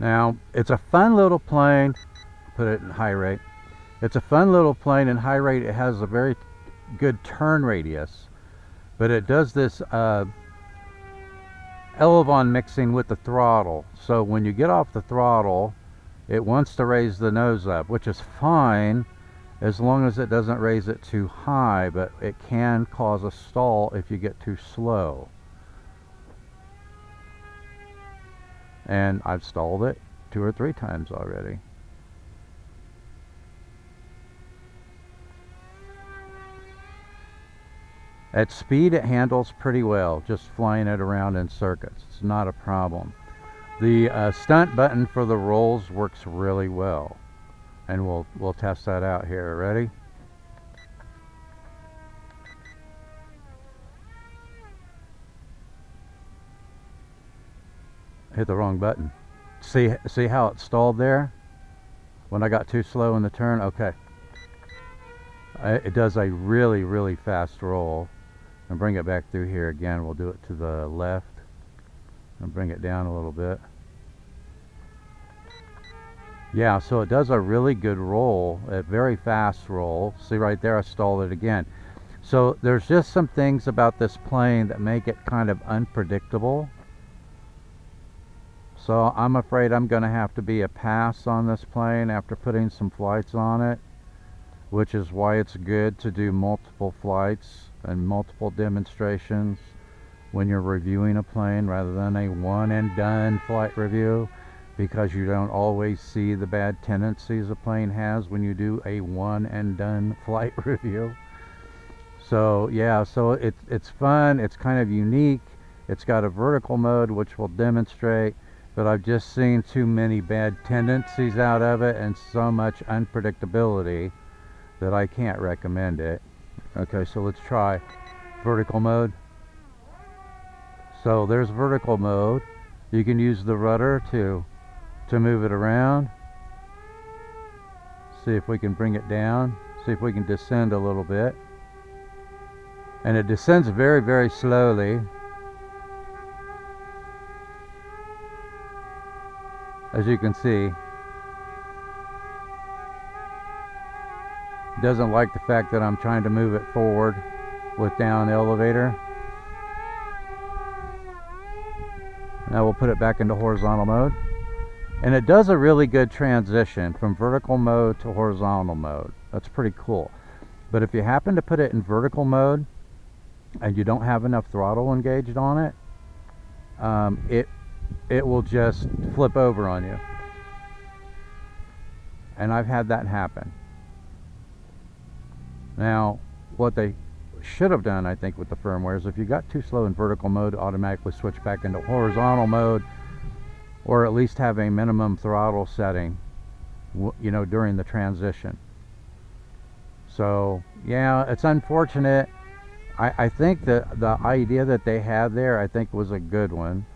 Now, it's a fun little plane. Put it in high rate. It's a fun little plane. In high rate, it has a very good turn radius, but it does this elevon mixing with the throttle. So when you get off the throttle, it wants to raise the nose up, which is fine as long as it doesn't raise it too high, but it can cause a stall if you get too slow. And I've stalled it 2 or 3 times already. At speed, it handles pretty well, just flying it around in circuits. It's not a problem. The stunt button for the rolls works really well, and we'll test that out here. Ready? Hit the wrong button. See how it stalled there when I got too slow in the turn? Okay. It does a really fast roll. And bring it back through here again. We'll do it to the left and bring it down a little bit. Yeah, so it does a really good roll, a very fast roll. See right there, I stalled it again. So there's just some things about this plane that make it kind of unpredictable. So I'm afraid I'm going to have to be a pass on this plane after putting some flights on it, which is why it's good to do multiple flights and multiple demonstrations when you're reviewing a plane rather than a one and done flight review, because you don't always see the bad tendencies a plane has when you do a one and done flight review. So yeah, so it's fun, it's kind of unique, it's got a vertical mode which we'll demonstrate, but I've just seen too many bad tendencies out of it and so much unpredictability that I can't recommend it. Okay, so let's try vertical mode. So there's vertical mode. You can use the rudder to move it around. See if we can bring it down. See if we can descend a little bit. And it descends very slowly. As you can see. Doesn't like the fact that I'm trying to move it forward with down elevator. Now we'll put it back into horizontal mode. And it does a really good transition from vertical mode to horizontal mode. That's pretty cool. But if you happen to put it in vertical mode and you don't have enough throttle engaged on it, it will just flip over on you. And I've had that happen. Now, what they should have done, I think, with the firmware is if you got too slow in vertical mode, automatically switch back into horizontal mode, or at least have a minimum throttle setting, you know, during the transition. So, yeah, it's unfortunate. I think that the idea that they had there, I think, was a good one.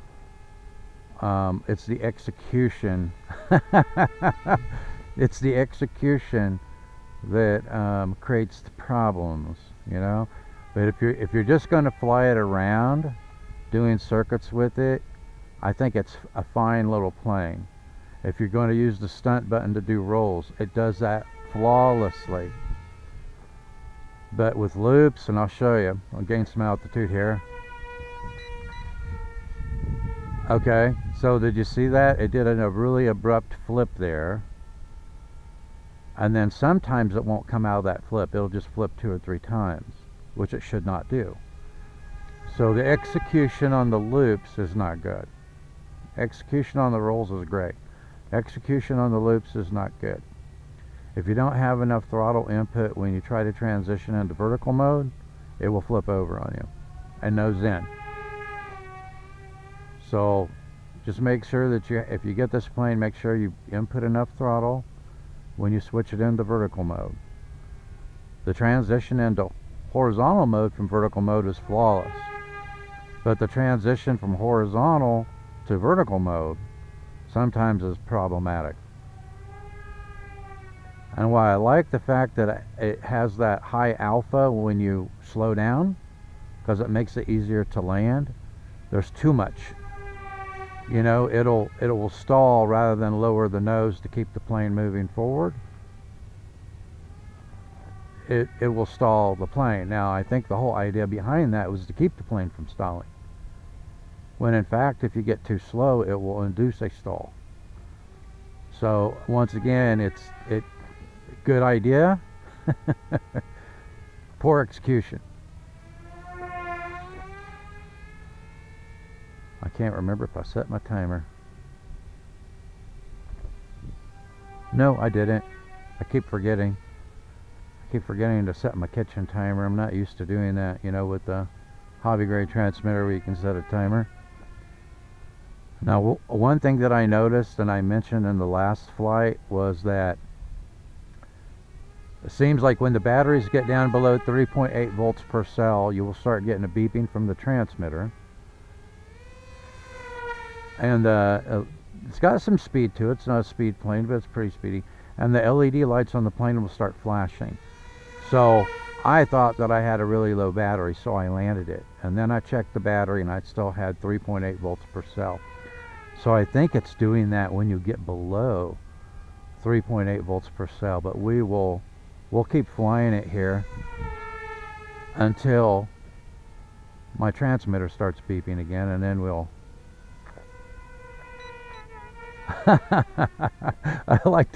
It's the execution. It's the execution that creates the problems, you know. But if you're just going to fly it around doing circuits with it, I think it's a fine little plane. If you're going to use the stunt button to do rolls, it does that flawlessly. But with loops, and I'll show you, I'll gain some altitude here. Okay, so did you see that? It did a really abrupt flip there. And then sometimes it won't come out of that flip. It'll just flip 2 or 3 times, which it should not do. So the execution on the loops is not good. Execution on the rolls is great. Execution on the loops is not good. If you don't have enough throttle input when you try to transition into vertical mode, it will flip over on you and nose in. So just make sure that if you get this plane, make sure you input enough throttle when you switch it into vertical mode. The transition into horizontal mode from vertical mode is flawless, but the transition from horizontal to vertical mode sometimes is problematic. And why I like the fact that it has that high alpha when you slow down, because it makes it easier to land. There's too much you know, it will stall rather than lower the nose to keep the plane moving forward. It will stall the plane. Now, I think the whole idea behind that was to keep the plane from stalling, when in fact, if you get too slow, it will induce a stall. So once again, it's good idea, poor execution. I can't remember if I set my timer. No, I didn't. I keep forgetting. I keep forgetting to set my kitchen timer. I'm not used to doing that, you know, with the hobby grade transmitter where you can set a timer. Now, one thing that I noticed and I mentioned in the last flight was that it seems like when the batteries get down below 3.8 volts per cell, you will start getting a beeping from the transmitter. And it's got some speed to it. It's not a speed plane, but it's pretty speedy. And the LED lights on the plane will start flashing. So I thought that I had a really low battery, so I landed it. And then I checked the battery, and I still had 3.8 volts per cell. So I think it's doing that when you get below 3.8 volts per cell. But we'll keep flying it here until my transmitter starts beeping again, and then we'll I like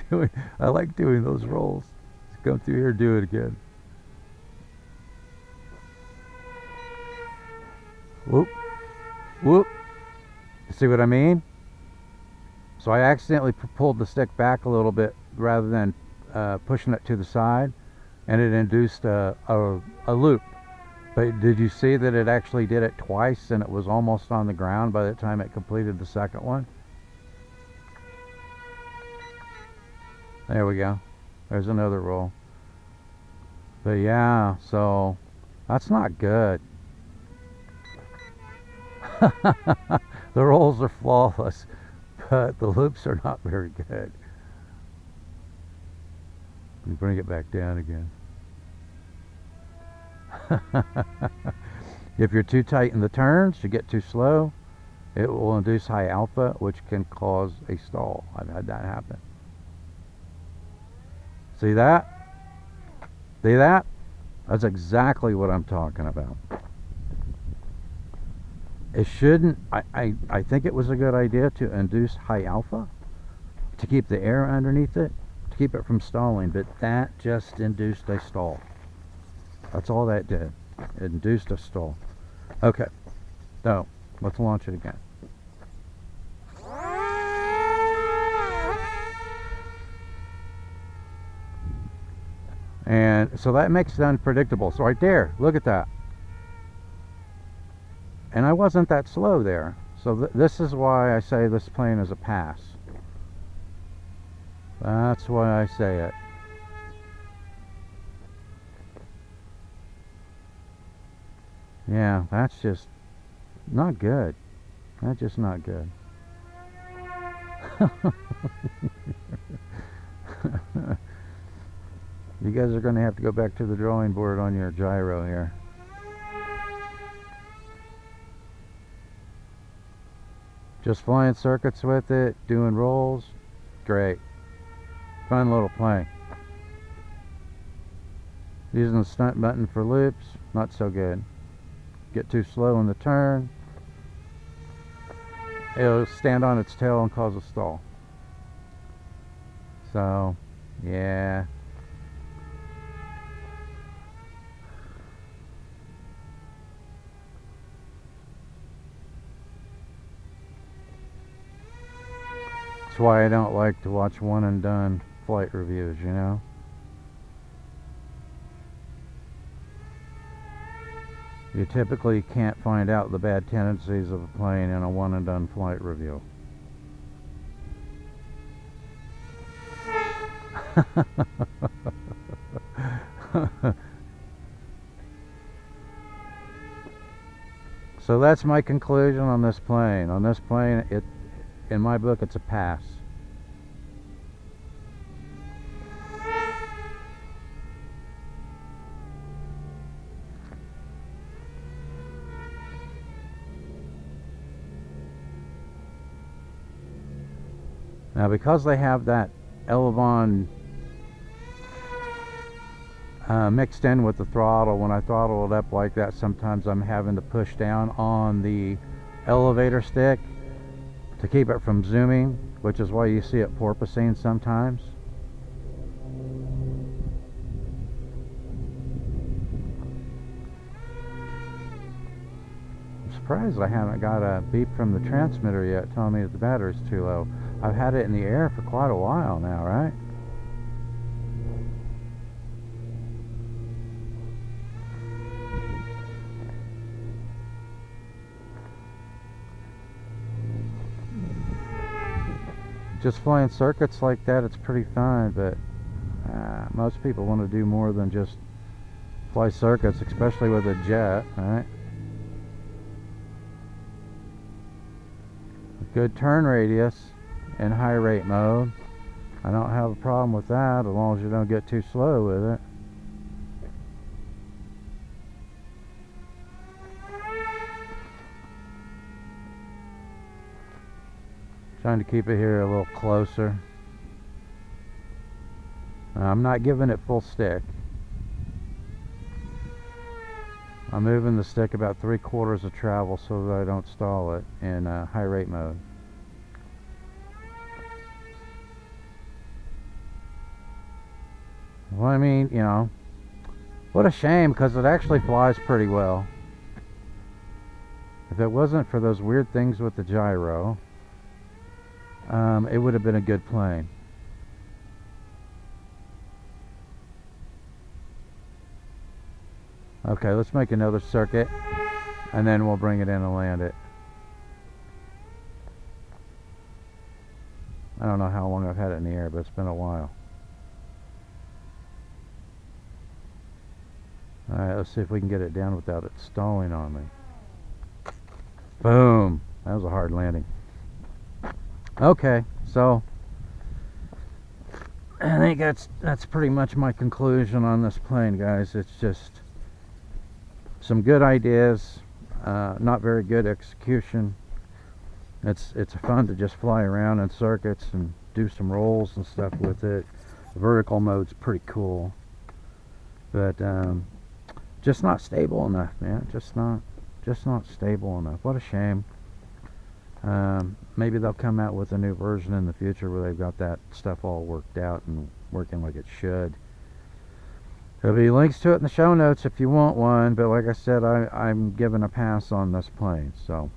doing those rolls. Let's come through here and do it again. Whoop, whoop. See what I mean? So I accidentally pulled the stick back a little bit rather than pushing it to the side, and it induced a loop. But did you see that it actually did it twice, and it was almost on the ground by the time it completed the second one? There we go. There's another roll. But yeah, so that's not good. The rolls are flawless, but the loops are not very good. Let me bring it back down again. If you're too tight in the turns, you get too slow, it will induce high alpha, which can cause a stall. I've had that happen. See that? See that? That's exactly what I'm talking about. It shouldn't, I think it was a good idea to induce high alpha, to keep the air underneath it, to keep it from stalling, but that just induced a stall. That's all that did. It induced a stall. Okay, so let's launch it again. And so that makes it unpredictable. So right there, look at that. And I wasn't that slow there. So this is why I say this plane is a pass. That's why I say it. Yeah, that's just not good. That's just not good. You guys are going to have to go back to the drawing board on your gyro here. Just flying circuits with it, doing rolls, great. Fun little plane. Using the stunt button for loops, not so good. Get too slow in the turn, it'll stand on its tail and cause a stall. So, yeah. That's why I don't like to watch one and done flight reviews, you know. You typically can't find out the bad tendencies of a plane in a one and done flight review. So that's my conclusion on this plane. On this plane, in my book, it's a pass. Now, because they have that Elevon mixed in with the throttle, when I throttle it up like that, sometimes I'm having to push down on the elevator stick to keep it from zooming, which is why you see it porpoising sometimes. I'm surprised I haven't got a beep from the transmitter yet telling me that the battery's too low. I've had it in the air for quite a while now, right? Just flying circuits like that, it's pretty fun, but most people want to do more than just fly circuits, especially with a jet, right? Good turn radius in high rate mode. I don't have a problem with that as long as you don't get too slow with it. Trying to keep it here a little closer. I'm not giving it full stick. I'm moving the stick about 3/4 of travel so that I don't stall it in high rate mode. Well, I mean, you know, what a shame, because it actually flies pretty well. If it wasn't for those weird things with the gyro, it would have been a good plane. Okay, let's make another circuit and then we'll bring it in and land it. I don't know how long I've had it in the air, but it's been a while. Alright, let's see if we can get it down without it stalling on me. Boom! That was a hard landing. Okay, so I think that's pretty much my conclusion on this plane, guys. It's just some good ideas, not very good execution. It's fun to just fly around in circuits and do some rolls and stuff with it. The vertical mode's pretty cool, but just not stable enough, man. Just not stable enough. What a shame. Maybe they'll come out with a new version in the future where they've got that stuff all worked out and working like it should. There'll be links to it in the show notes if you want one, but like I said, I'm giving a pass on this plane. So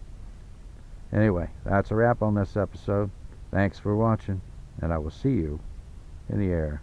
anyway, that's a wrap on this episode. Thanks for watching, and I will see you in the air.